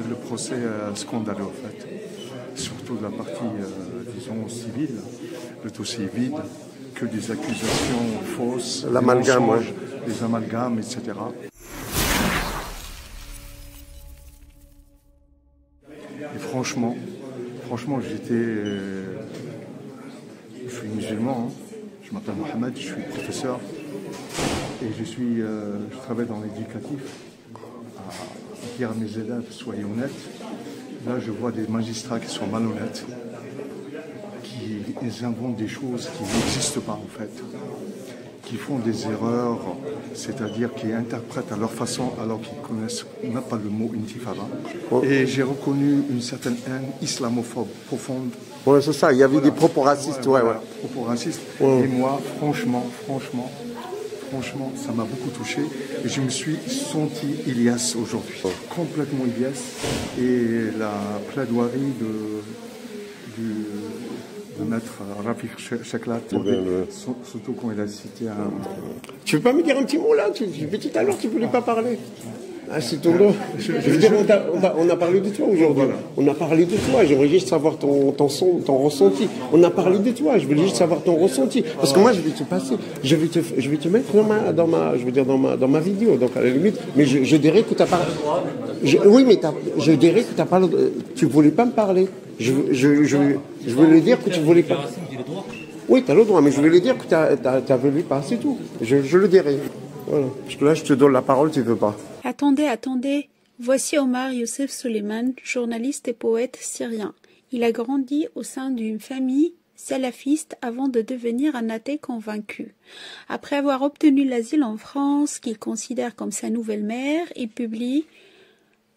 le procès scandaleux en fait. Surtout de la partie, disons, civile. Le dossier est vide, que des accusations fausses, l'amalgame, ouais. des amalgames, etc. Et franchement, je suis musulman, hein. Je m'appelle Mohamed, je suis professeur et je travaille dans l'éducatif. À dire à mes élèves, soyez honnêtes. Là, je vois des magistrats qui sont malhonnêtes, qui inventent des choses qui n'existent pas en fait, qui font des erreurs, c'est-à-dire qui interprètent à leur façon alors qu'ils connaissent même pas le mot intifada. Oh. Et j'ai reconnu une certaine haine islamophobe profonde. Oui, c'est ça, il y avait des propos racistes, ouais. Propos racistes. Ouais. Et moi, franchement, ça m'a beaucoup touché. Et je me suis senti Ilyas aujourd'hui. Oh. Complètement Ilyas. Et la plaidoirie de maître Rafik Cheklat, surtout quand il a cité un... Tu veux pas me dire un petit mot là? Depuis tout à l'heure, tu voulais pas parler. Ah, c'est ton nom. On a parlé de toi aujourd'hui. Voilà. On a parlé de toi. J'aimerais juste savoir ton ressenti. On a parlé de toi. Je voulais juste savoir ton ressenti. Parce que moi, je vais te passer. Je vais te mettre dans ma vidéo. Donc, à la limite. Mais je dirais que tu n'as pas. Oui, mais je dirais que tu n'as pas. Tu ne voulais pas me parler. Je voulais dire que tu ne voulais pas. Oui, tu as le droit. Mais je voulais dire que tu n'as voulu pas. C'est tout. Je le dirais. Voilà. Parce que là, je te donne la parole, tu ne veux pas. Attendez. Voici Omar Youssef Soleiman, journaliste et poète syrien. Il a grandi au sein d'une famille salafiste avant de devenir un athée convaincu. Après avoir obtenu l'asile en France, qu'il considère comme sa nouvelle mère, il publie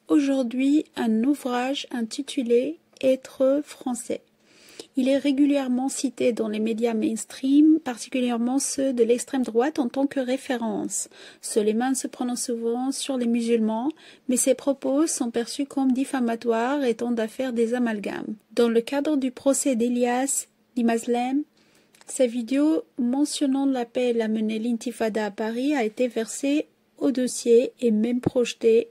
aujourd'hui un ouvrage intitulé « Être français ». Il est régulièrement cité dans les médias mainstream, particulièrement ceux de l'extrême droite, en tant que référence. Soleiman se prononce souvent sur les musulmans, mais ses propos sont perçus comme diffamatoires et tendent à faire des amalgames. Dans le cadre du procès d'Ilyas Limazlem, sa vidéo mentionnant l'appel à mener l'intifada à Paris a été versée au dossier et même projetée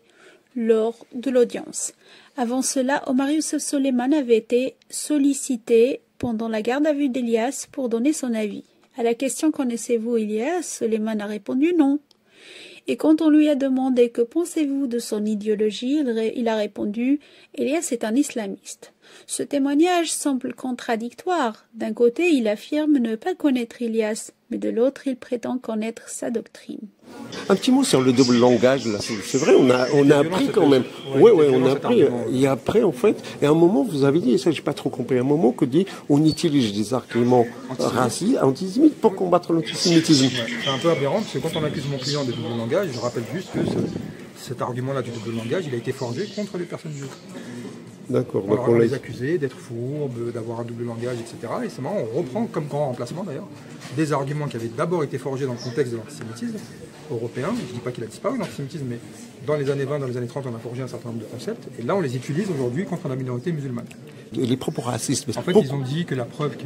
lors de l'audience. Avant cela, Omar Youssef Soleiman avait été sollicité pendant la garde à vue d'Ilyas pour donner son avis. À la question « Connaissez-vous Ilyas ?», Soleiman a répondu « Non ». Et quand on lui a demandé « Que pensez-vous de son idéologie ?», il a répondu « Ilyas est un islamiste ». Ce témoignage semble contradictoire. D'un côté, il affirme ne pas connaître Ilyas, mais de l'autre, il prétend connaître sa doctrine. Un petit mot sur le double langage, là. C'est vrai, on a appris quand même. Oui, on a appris. Et après, en fait, et à un moment, vous avez dit, et ça, j'ai pas trop compris, à un moment que dit, on utilise des arguments racistes, antisémites pour combattre l'antisémitisme. C'est un peu aberrant, parce que quand on accuse mon client de double langage, je rappelle juste que cet argument-là du double langage, il a été forgé contre les personnes juives. D'accord. Alors, on les accusait d'être fourbes, d'avoir un double langage, etc. Et c'est marrant, on reprend comme grand remplacement d'ailleurs des arguments qui avaient d'abord été forgés dans le contexte de l'antisémitisme européen. Je ne dis pas qu'il a disparu l'antisémitisme, mais dans les années 20, dans les années 30, on a forgé un certain nombre de concepts. Et là, on les utilise aujourd'hui contre la minorité musulmane. Et les propos racistes. En fait, ils ont dit que la preuve,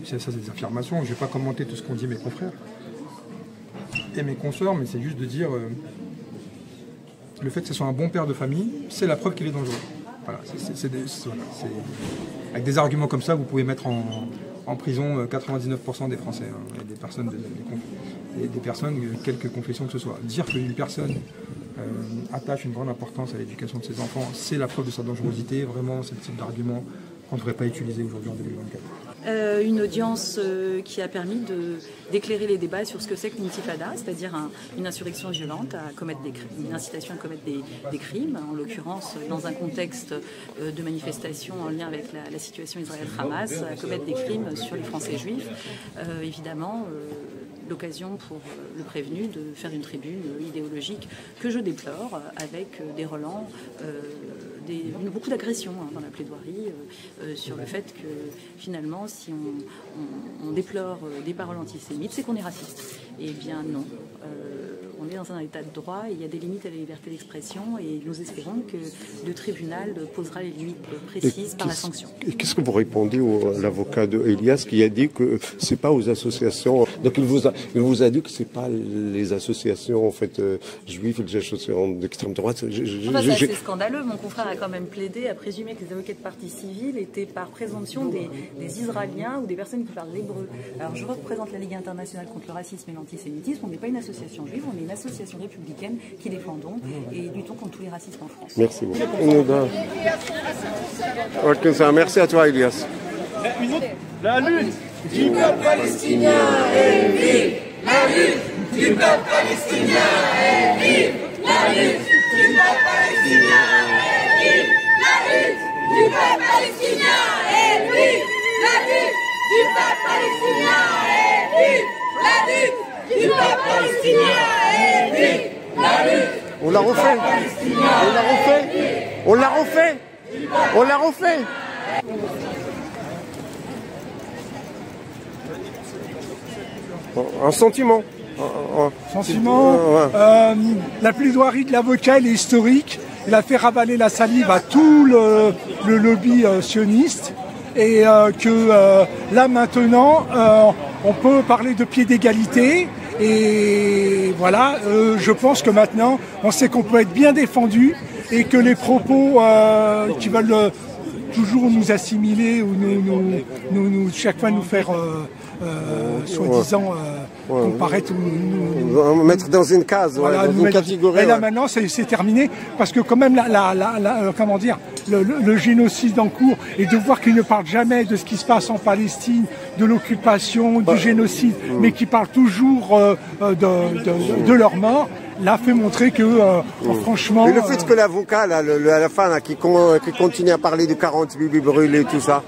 ça c'est des affirmations, je ne vais pas commenter tout ce qu'ont dit mes confrères et mes consoeurs, mais c'est juste de dire le fait que ce soit un bon père de famille, c'est la preuve qu'il est dangereux. Voilà, avec des arguments comme ça, vous pouvez mettre en prison 99% des Français, hein, et des personnes, quelque confession que ce soit. Dire qu'une personne attache une grande importance à l'éducation de ses enfants, c'est la preuve de sa dangerosité. Vraiment, c'est le type d'argument qu'on ne devrait pas utiliser aujourd'hui en 2024. Une audience qui a permis d'éclairer les débats sur ce que c'est que l'intifada, c'est-à-dire une insurrection violente, une incitation à commettre des crimes, en l'occurrence dans un contexte de manifestation en lien avec la situation Israël-Hamas, à commettre des crimes sur les Français juifs. Évidemment, l'occasion pour le prévenu de faire une tribune idéologique que je déplore, avec des relents, beaucoup d'agressions dans la plaidoirie, sur le fait que finalement, si on déplore des paroles antisémites, c'est qu'on est raciste. Eh bien non, on On est dans un état de droit et il y a des limites à la liberté d'expression et nous espérons que le tribunal posera les limites précises par la sanction. Et qu'est-ce que vous répondez à l'avocat de Elias qui a dit que c'est pas aux associations, donc il vous a dit que c'est pas les associations en fait juives, les associations d'extrême droite. C'est assez scandaleux. Mon confrère a quand même plaidé à présumer que les avocats de partie civile étaient par présomption des Israéliens ou des personnes qui parlent l'hébreu. Alors je représente la Ligue internationale contre le racisme et l'antisémitisme. On n'est pas une association juive, on est une association républicaine qui défendons et luttons contre tous les racismes en France. Merci beaucoup. Merci à toi, Elias. La lutte du peuple palestinien est vive. La lutte du peuple palestinien est vive. La lutte du peuple palestinien est vive. La lutte du peuple palestinien est vive. La lutte du peuple palestinien est vive. La lutte du peuple palestinien est vive. La lutte. On l'a refait. On l'a refait. On l'a refait. Un sentiment. La plaidoirie de l'avocat, elle est historique. Il a fait ravaler la salive à tout le lobby sioniste. Et que là maintenant, on peut parler de pied d'égalité. Et voilà, je pense que maintenant, on sait qu'on peut être bien défendu et que les propos qui veulent toujours nous assimiler ou nous chaque fois nous faire soi-disant comparaître ou mettre dans une case, voilà, dans une catégorie. Et là maintenant c'est terminé parce que quand même comment dire, le génocide en cours et de voir qu'ils ne parlent jamais de ce qui se passe en Palestine, de l'occupation, du génocide, mais qui parlent toujours de leur mort. Là, fait montrer que, franchement... Et le fait que l'avocat, à la fin, là, qui continue à parler de 40 bébés brûlés et tout ça,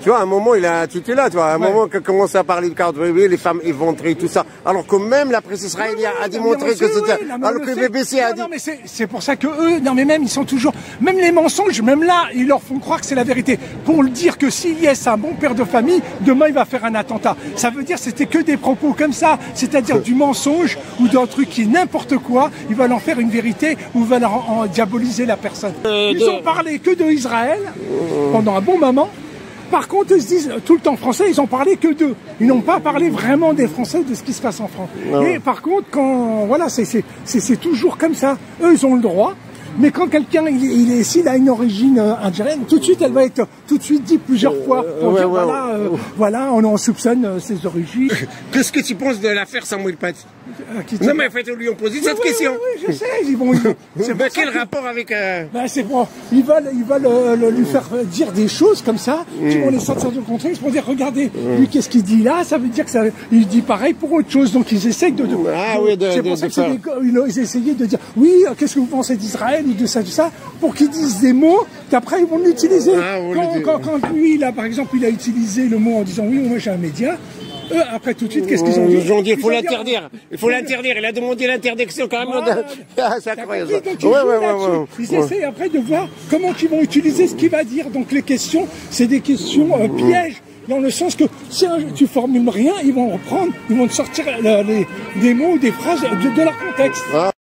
tu vois, à un moment, il a un titre là, tu vois, à un moment qu'il commence à parler de 40 bébés, les femmes éventrées et tout ça, alors que même la presse israélienne a démontré que c'était... alors que le BBC a dit... Non, mais c'est pour ça que eux, non mais même, ils sont toujours... Même les mensonges, même là, ils leur font croire que c'est la vérité. Pour le dire que s'il y est un bon père de famille, demain, il va faire un attentat. Ça veut dire que c'était que des propos comme ça, c'est-à-dire du mensonge ou d'un truc qui est n'importe quoi, ils veulent en faire une vérité ou ils veulent en diaboliser la personne. Ils ont parlé que de Israël pendant un bon moment. Par contre, ils se disent tout le temps français, ils ont parlé que d'eux. Ils n'ont pas parlé vraiment des Français, de ce qui se passe en France. Non. Et par contre, voilà, c'est toujours comme ça. Eux, ils ont le droit. Mais quand quelqu'un, s'il a une origine algérienne, tout de suite, elle va être tout de suite dit plusieurs fois. Pour dire, voilà, on en soupçonne ses origines. Qu'est-ce que tu penses de l'affaire Samuel Paty? Non, mais en fait, lui ont posé cette question. Oui, je sais. Quel rapport avec... c'est bon. Ils veulent lui faire dire des choses comme ça, qui vont les sortir du contexte pour dire, regardez, lui, qu'est-ce qu'il dit là? Ça veut dire que il dit pareil pour autre chose. Donc, ils essayent c'est pour ça qu'ils essayaient de dire, oui, qu'est-ce que vous pensez d'Israël ou de ça, pour qu'ils disent des mots qu'après, ils vont l'utiliser. Quand lui, là, par exemple, il a utilisé le mot en disant, oui, moi, j'ai un média. Eux, après, tout de suite, qu'est-ce qu'ils ont dit? Ils ont dit, il faut l'interdire. Il faut l'interdire. Il a demandé l'interdiction carrément. C'est incroyable. Ils essaient après de voir comment ils vont utiliser ce qu'il va dire. Donc, les questions, c'est des questions pièges. Dans le sens que si tu formules rien, ils vont reprendre, ils vont te sortir des mots ou des phrases de leur contexte.